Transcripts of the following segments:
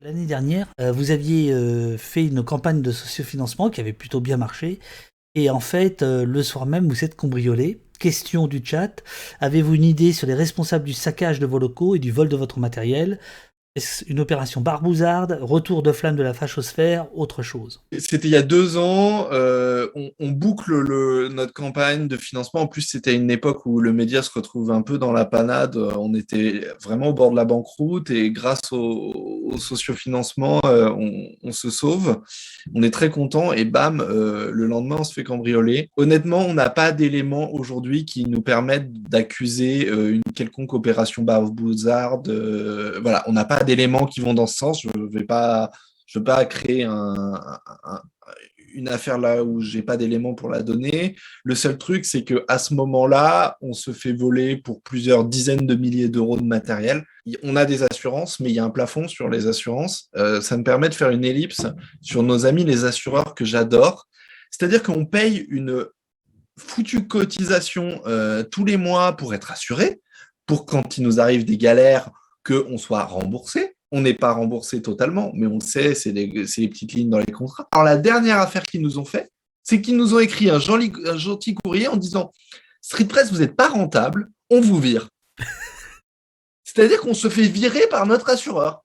L'année dernière, vous aviez fait une campagne de sociofinancement qui avait plutôt bien marché. Et en fait, le soir même, vous êtes cambriolé. Question du chat. Avez-vous une idée sur les responsables du saccage de vos locaux et du vol de votre matériel? Est-ce une opération barbouzarde, retour de flamme de la fachosphère, autre chose? C'était il y a 2 ans. On boucle notre campagne de financement. En plus, c'était une époque où le média se retrouve un peu dans la panade. On était vraiment au bord de la banqueroute et grâce au sociofinancement, on se sauve. On est très content et bam, le lendemain, on se fait cambrioler. Honnêtement, on n'a pas d'éléments aujourd'hui qui nous permettent d'accuser une quelconque opération barbouzarde. Voilà, on n'a pas d'éléments qui vont dans ce sens. Je veux pas créer un- une affaire là où j'ai pas d'éléments pour la donner. Le seul truc, c'est que à ce moment-là, on se fait voler pour plusieurs dizaines de milliers d'euros de matériel. On a des assurances, mais il y a un plafond sur les assurances. Ça me permet de faire une ellipse sur nos amis les assureurs que j'adore. C'est-à-dire qu'on paye une foutue cotisation tous les mois pour être assuré, pour quand il nous arrive des galères, qu'on soit remboursé. On n'est pas remboursé totalement, mais on le sait, c'est les petites lignes dans les contrats. Alors la dernière affaire qu'ils nous ont fait, c'est qu'ils nous ont écrit un gentil courrier en disant Street Press, vous n'êtes pas rentable, on vous vire. C'est-à-dire qu'on se fait virer par notre assureur.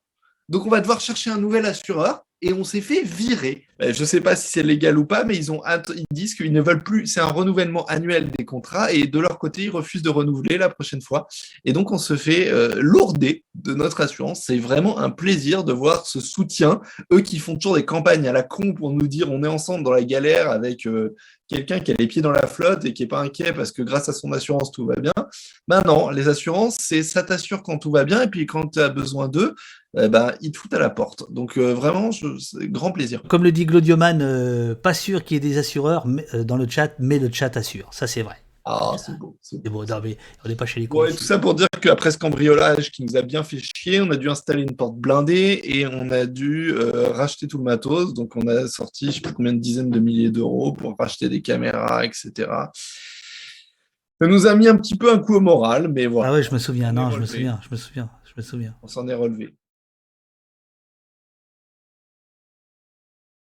Donc on va devoir chercher un nouvel assureur et on s'est fait virer. Je ne sais pas si c'est légal ou pas, mais ils disent qu'ils ne veulent plus. C'est un renouvellement annuel des contrats et de leur côté, ils refusent de renouveler la prochaine fois. Et donc on se fait lourder de notre assurance. C'est vraiment un plaisir de voir ce soutien. Eux qui font toujours des campagnes à la con pour nous dire on est ensemble dans la galère avec quelqu'un qui a les pieds dans la flotte et qui n'est pas inquiet parce que grâce à son assurance tout va bien. Maintenant, les assurances, c'est ça t'assure quand tout va bien et puis quand tu as besoin d'eux, ils te foutent à la porte. Donc vraiment, c'est grand plaisir. Comme le dit Glodioman, pas sûr qu'il y ait des assureurs dans le chat, mais le chat assure. Ça, c'est vrai. Ah, c'est beau, c'est C'est beau. bon, non, mais on n'est pas chez les cons Bon, et tout ici. ça pour dire qu'après ce cambriolage qui nous a bien fait chier, on a dû installer une porte blindée et on a dû racheter tout le matos. Donc on a sorti, je ne sais plus combien de dizaines de milliers d'euros pour racheter des caméras, etc. Ça nous a mis un petit peu un coup au moral, mais Ah voilà, ouais, je me souviens, on est non, je me relevé. souviens, je me souviens, je me souviens. On s'en est relevé.